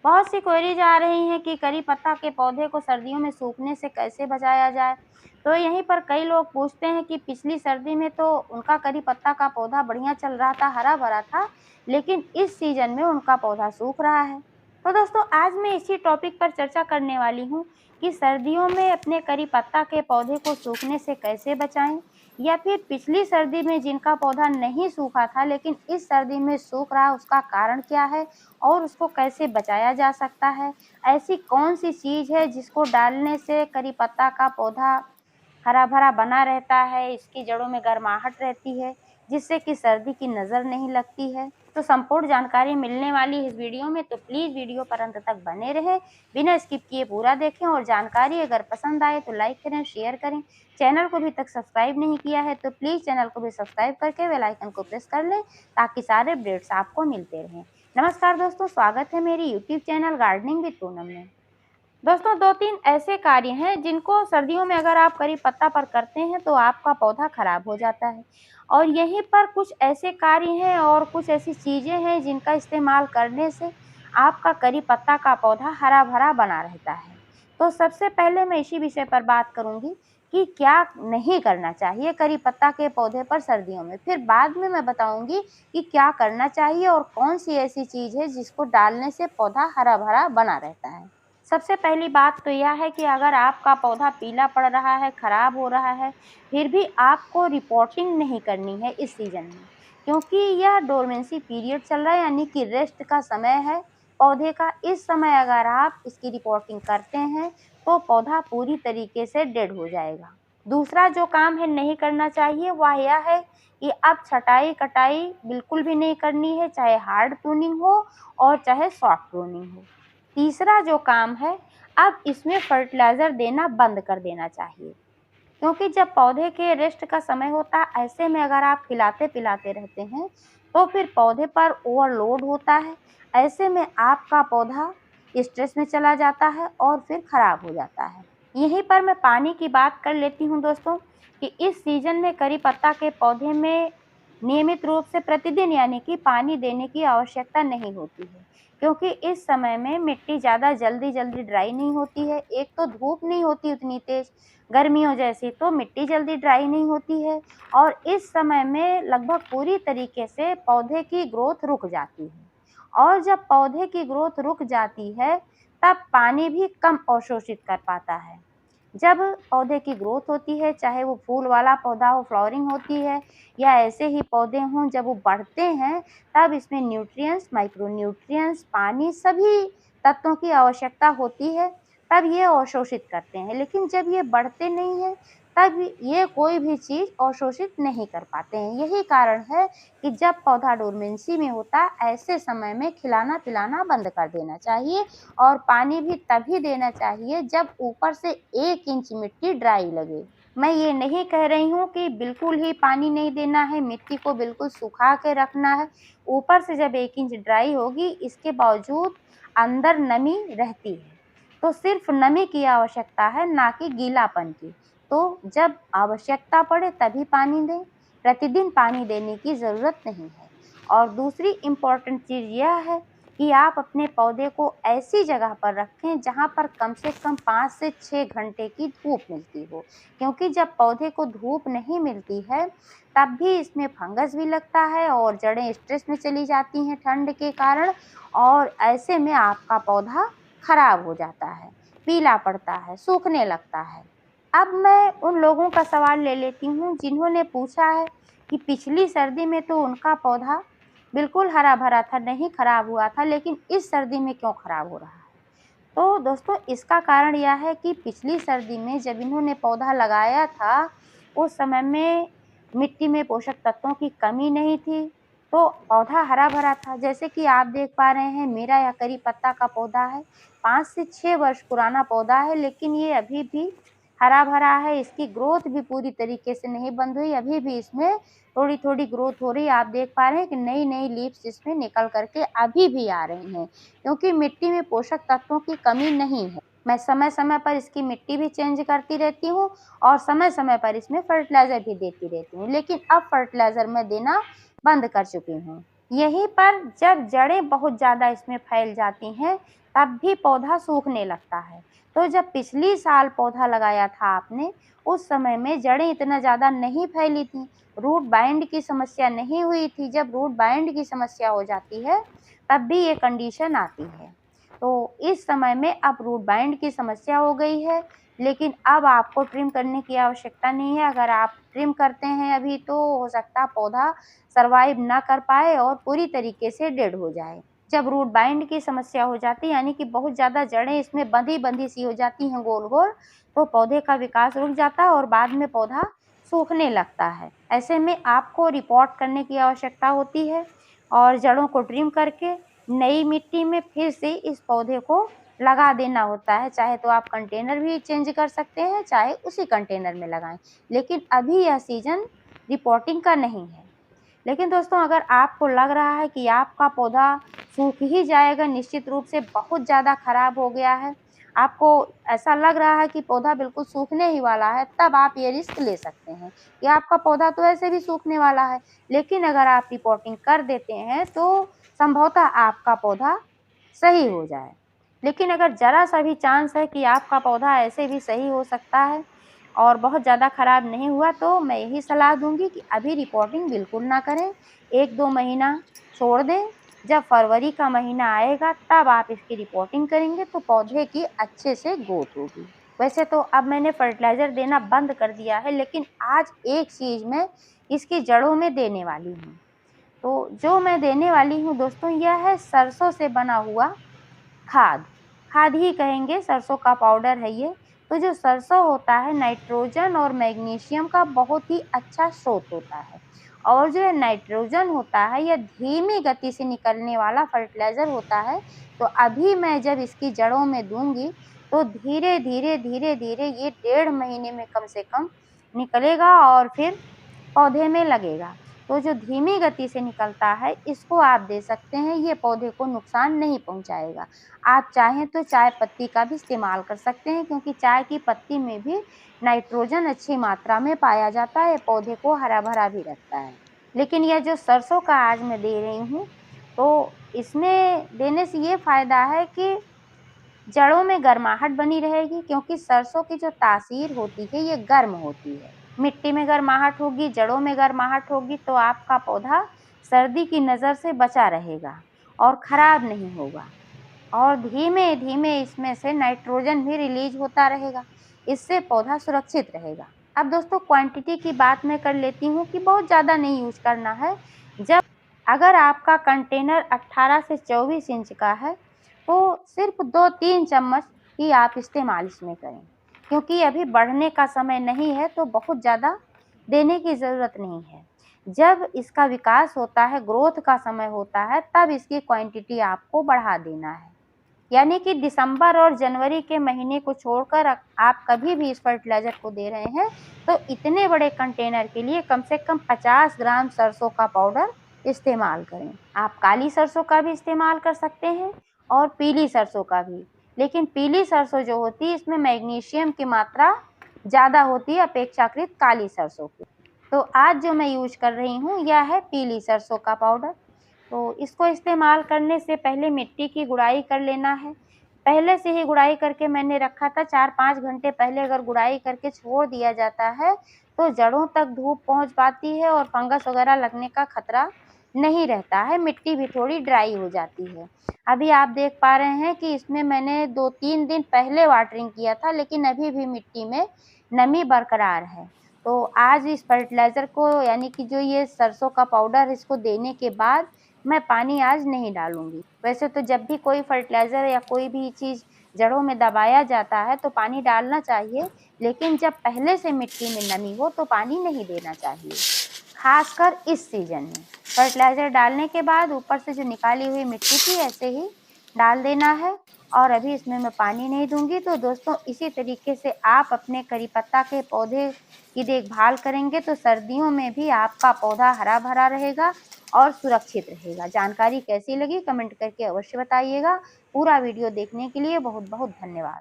बहुत सी क्वेरीज आ रही हैं कि करी पत्ता के पौधे को सर्दियों में सूखने से कैसे बचाया जाए। तो यहीं पर कई लोग पूछते हैं कि पिछली सर्दी में तो उनका करी पत्ता का पौधा बढ़िया चल रहा था, हरा भरा था, लेकिन इस सीजन में उनका पौधा सूख रहा है। तो दोस्तों, आज मैं इसी टॉपिक पर चर्चा करने वाली हूँ कि सर्दियों में अपने करी पत्ता के पौधे को सूखने से कैसे बचाएं, या फिर पिछली सर्दी में जिनका पौधा नहीं सूखा था लेकिन इस सर्दी में सूख रहा, उसका कारण क्या है और उसको कैसे बचाया जा सकता है। ऐसी कौन सी चीज़ है जिसको डालने से करी पत्ता का पौधा हरा-भरा बना रहता है, इसकी जड़ों में गर्माहट रहती है, जिससे कि सर्दी की नज़र नहीं लगती है। तो संपूर्ण जानकारी मिलने वाली है इस वीडियो में, तो प्लीज़ वीडियो पर अंत तक बने रहें, बिना स्किप किए पूरा देखें और जानकारी अगर पसंद आए तो लाइक करें, शेयर करें। चैनल को अभी तक सब्सक्राइब नहीं किया है तो प्लीज़ चैनल को भी सब्सक्राइब करके बेल आइकन को प्रेस कर लें, ताकि सारे अपडेट्स आपको मिलते रहें। नमस्कार दोस्तों, स्वागत है मेरी YouTube channel gardening with Poonam में। दोस्तों, 2-3 ऐसे कार्य हैं जिनको सर्दियों में अगर आप करी पत्ता पर करते हैं तो आपका पौधा खराब हो जाता है। और यहीं पर कुछ ऐसे कार्य हैं और कुछ ऐसी चीज़ें हैं जिनका इस्तेमाल करने से आपका करी पत्ता का पौधा हरा-भरा बना रहता है। तो सबसे पहले मैं इसी विषय पर बात करूँगी कि क्या नहीं करना चाहिए करी पत्ता के पौधे पर सर्दियों में। फिर बाद में मैं बताऊँगी कि क्या करना चाहिए और कौन-सी ऐसी चीज़ है जिसको डालने से पौधा हरा-भरा बना रहता है। सबसे पहली बात तो यह है कि अगर आपका पौधा पीला पड़ रहा है, खराब हो रहा है, फिर भी आपको रिपोर्टिंग नहीं करनी है इस सीज़न में, क्योंकि यह डोरमेंसी पीरियड चल रहा है, यानी कि रेस्ट का समय है पौधे का। इस समय अगर आप इसकी रिपोर्टिंग करते हैं, तो पौधा पूरी तरीके से डेड हो जाएगा। दूसरा जो काम है नहीं करना चाहिए वह यह है कि अब छटाई-कटाई बिल्कुल भी नहीं करनी है, चाहे हार्ड प्रूनिंग हो और चाहे सॉफ्ट प्रूनिंग हो। तीसरा जो काम है, अब इसमें फर्टिलाइज़र देना बंद कर देना चाहिए, क्योंकि जब पौधे के रेस्ट का समय होता है, ऐसे में अगर आप खिलाते-पिलाते रहते हैं, तो फिर पौधे पर ओवरलोड होता है। ऐसे में आपका पौधा स्ट्रेस में चला जाता है और फिर खराब हो जाता है। यहीं पर मैं पानी की बात कर लेती हूँ दोस्तों, कि इस सीज़न में करी पत्ता के पौधे में नियमित रूप से प्रतिदिन यानी कि पानी देने की आवश्यकता नहीं होती है, क्योंकि इस समय में मिट्टी ज़्यादा जल्दी-जल्दी ड्राई नहीं होती है। एक तो धूप नहीं होती उतनी तेज़, गर्मियों जैसी, तो मिट्टी जल्दी ड्राई नहीं होती है और इस समय में लगभग पूरी तरीके से पौधे की ग्रोथ रुक जाती है। और जब पौधे की ग्रोथ रुक जाती है, तब पानी भी कम अवशोषित कर पाता है। जब पौधे की ग्रोथ होती है, चाहे वो फूल वाला पौधा हो, फ्लावरिंग होती है, या ऐसे ही पौधे हों, जब वो बढ़ते हैं, तब इसमें न्यूट्रिएंट्स, माइक्रो न्यूट्रिएंट्स, पानी, सभी तत्वों की आवश्यकता होती है, तब ये अवशोषित करते हैं। लेकिन जब ये बढ़ते नहीं हैं, तब ये कोई भी चीज़ अवशोषित नहीं कर पाते हैं। यही कारण है कि जब पौधा डोरमेंसी में होता है, ऐसे समय में खिलाना-पिलाना बंद कर देना चाहिए और पानी भी तभी देना चाहिए जब ऊपर से 1 इंच मिट्टी ड्राई लगे। मैं ये नहीं कह रही हूँ कि बिल्कुल ही पानी नहीं देना है, मिट्टी को बिल्कुल सुखा के रखना है। ऊपर से जब 1 इंच ड्राई होगी, इसके बावजूद अंदर नमी रहती है, तो सिर्फ़ नमी की आवश्यकता है, ना कि गीलापन की। तो जब आवश्यकता पड़े तभी पानी दें, प्रतिदिन पानी देने की ज़रूरत नहीं है। और दूसरी इम्पोर्टेंट चीज़ यह है कि आप अपने पौधे को ऐसी जगह पर रखें जहाँ पर कम से कम 5 से 6 घंटे की धूप मिलती हो, क्योंकि जब पौधे को धूप नहीं मिलती है, तब भी इसमें फंगस भी लगता है और जड़ें स्ट्रेस में चली जाती हैं ठंड के कारण, और ऐसे में आपका पौधा खराब हो जाता है, पीला पड़ता है, सूखने लगता है। अब मैं उन लोगों का सवाल ले लेती हूँ जिन्होंने पूछा है कि पिछली सर्दी में तो उनका पौधा बिल्कुल हरा-भरा था, नहीं खराब हुआ था, लेकिन इस सर्दी में क्यों खराब हो रहा है? तो दोस्तों, इसका कारण यह है कि पिछली सर्दी में जब इन्होंने पौधा लगाया था, उस समय में मिट्टी में पोषक तत्वों की कमी नहीं थी, तो पौधा हरा-भरा था। जैसे कि आप देख पा रहे हैं, मेरा यह करी पत्ता का पौधा है, 5 से 6 वर्ष पुराना पौधा है, लेकिन ये अभी भी हरा-भरा है। इसकी ग्रोथ भी पूरी तरीके से नहीं बंद हुई, अभी भी इसमें थोड़ी-थोड़ी ग्रोथ हो रही है। आप देख पा रहे हैं कि नई-नई लीव्स इसमें निकल कर के अभी भी आ रही हैं, क्योंकि मिट्टी में पोषक तत्वों की कमी नहीं है। मैं समय-समय पर इसकी मिट्टी भी चेंज करती रहती हूँ और समय-समय पर इसमें फर्टिलाइज़र भी देती रहती हूँ, लेकिन अब फर्टिलाइज़र मैं देना बंद कर चुकी हूँ। यहीं पर जब जड़ें बहुत ज़्यादा इसमें फैल जाती हैं तब भी पौधा सूखने लगता है। तो जब पिछली साल पौधा लगाया था आपने, उस समय में जड़ें इतना ज़्यादा नहीं फैली थीं, रूट बाइंड की समस्या नहीं हुई थी। जब रूट बाइंड की समस्या हो जाती है तब भी ये कंडीशन आती है। तो इस समय में अब रूट बाइंड की समस्या हो गई है, लेकिन अब आपको ट्रिम करने की आवश्यकता नहीं है। अगर आप ट्रिम करते हैं अभी तो हो सकता है पौधा सर्वाइव ना कर पाए और पूरी तरीके से डेड हो जाए। जब रूट बाइंड की समस्या हो जाती है यानी कि बहुत ज़्यादा जड़ें इसमें बंधी-बंधी सी हो जाती हैं गोल-गोल, तो पौधे का विकास रुक जाता है और बाद में पौधा सूखने लगता है। ऐसे में आपको रिपोर्ट करने की आवश्यकता होती है और जड़ों को ट्रिम करके नई मिट्टी में फिर से इस पौधे को लगा देना होता है। चाहे तो आप कंटेनर भी चेंज कर सकते हैं, चाहे उसी कंटेनर में लगाएँ। लेकिन अभी यह सीज़न रिपोर्टिंग का नहीं है। लेकिन दोस्तों अगर आपको लग रहा है कि आपका पौधा सूख ही जाएगा, निश्चित रूप से बहुत ज़्यादा खराब हो गया है, आपको ऐसा लग रहा है कि पौधा बिल्कुल सूखने ही वाला है, तब आप ये रिस्क ले सकते हैं कि आपका पौधा तो ऐसे भी सूखने वाला है। लेकिन अगर आप रिपोर्टिंग कर देते हैं तो संभवतः आपका पौधा सही हो जाए। लेकिन अगर ज़रा-सा भी चांस है कि आपका पौधा ऐसे भी सही हो सकता है और बहुत ज़्यादा खराब नहीं हुआ, तो मैं यही सलाह दूँगी कि अभी रिपोर्टिंग बिल्कुल ना करें, 1-2 महीना छोड़ दें। जब फरवरी का महीना आएगा तब आप इसकी रिपोर्टिंग करेंगे तो पौधे की अच्छे से ग्रोथ होगी। वैसे तो अब मैंने फर्टिलाइज़र देना बंद कर दिया है, लेकिन आज एक चीज़ मैं इसकी जड़ों में देने वाली हूँ। तो जो मैं देने वाली हूँ दोस्तों, यह है सरसों से बना हुआ खाद। खाद ही कहेंगे, सरसों का पाउडर है ये। तो जो सरसों होता है नाइट्रोजन और मैग्नीशियम का बहुत ही अच्छा स्रोत होता है और जो ये नाइट्रोजन होता है यह धीमी गति से निकलने वाला फर्टिलाइज़र होता है। तो अभी मैं जब इसकी जड़ों में दूँगी तो धीरे-धीरे, धीरे-धीरे ये 1.5 महीने में कम से कम निकलेगा और फिर पौधे में लगेगा। तो जो धीमी गति से निकलता है इसको आप दे सकते हैं, ये पौधे को नुकसान नहीं पहुँचाएगा। आप चाहें तो चाय पत्ती का भी इस्तेमाल कर सकते हैं क्योंकि चाय की पत्ती में भी नाइट्रोजन अच्छी मात्रा में पाया जाता है, पौधे को हरा-भरा भी रखता है। लेकिन यह जो सरसों का आज मैं दे रही हूँ, तो इसमें देने से ये फ़ायदा है कि जड़ों में गर्माहट बनी रहेगी क्योंकि सरसों की जो तासीर होती है ये गर्म होती है। मिट्टी में गर्माहट होगी, जड़ों में गर्माहट होगी तो आपका पौधा सर्दी की नज़र से बचा रहेगा और खराब नहीं होगा और धीमे-धीमे इसमें से नाइट्रोजन भी रिलीज़ होता रहेगा। इससे पौधा सुरक्षित रहेगा। अब दोस्तों क्वांटिटी की बात मैं कर लेती हूँ कि बहुत ज़्यादा नहीं यूज़ करना है। जब अगर आपका कंटेनर 18 से 24 इंच का है तो सिर्फ 2-3 चम्मच ही आप इस्तेमाल इसमें करें क्योंकि अभी बढ़ने का समय नहीं है तो बहुत ज़्यादा देने की ज़रूरत नहीं है। जब इसका विकास होता है, ग्रोथ का समय होता है, तब इसकी क्वांटिटी आपको बढ़ा देना है। यानी कि दिसंबर और जनवरी के महीने को छोड़कर आप कभी भी इस फर्टिलाइज़र को दे रहे हैं तो इतने बड़े कंटेनर के लिए कम से कम 50 ग्राम सरसों का पाउडर इस्तेमाल करें। आप काली सरसों का भी इस्तेमाल कर सकते हैं और पीली सरसों का भी। लेकिन पीली सरसों जो होती है इसमें मैग्नीशियम की मात्रा ज़्यादा होती है अपेक्षाकृत काली सरसों की। तो आज जो मैं यूज़ कर रही हूँ यह है पीली सरसों का पाउडर। तो इसको इस्तेमाल करने से पहले मिट्टी की गुड़ाई कर लेना है। पहले से ही गुड़ाई करके मैंने रखा था, 4-5 घंटे पहले अगर गुड़ाई करके छोड़ दिया जाता है, तो जड़ों तक धूप पहुँच पाती है और फंगस वगैरह लगने का खतरा नहीं रहता है, मिट्टी भी थोड़ी ड्राई हो जाती है। अभी आप देख पा रहे हैं कि इसमें मैंने 2-3 दिन पहले वाटरिंग किया था, लेकिन अभी भी मिट्टी में नमी बरकरार है। तो आज इस फर्टिलाइज़र को यानी कि जो ये सरसों का पाउडर इसको देने के बाद मैं पानी आज नहीं डालूँगी। वैसे तो जब भी कोई फर्टिलाइज़र या कोई भी चीज़ जड़ों में दबाया जाता है तो पानी डालना चाहिए, लेकिन जब पहले से मिट्टी में नमी हो तो पानी नहीं देना चाहिए, ख़ासकर इस सीज़न में। फर्टिलाइज़र डालने के बाद ऊपर से जो निकाली हुई मिट्टी थी ऐसे ही डाल देना है और अभी इसमें मैं पानी नहीं दूँगी। तो दोस्तों इसी तरीके से आप अपने करी पत्ता के पौधे की देखभाल करेंगे तो सर्दियों में भी आपका पौधा हरा-भरा रहेगा और सुरक्षित रहेगा। जानकारी कैसी लगी कमेंट करके अवश्य बताइएगा। पूरा वीडियो देखने के लिए बहुत-बहुत धन्यवाद।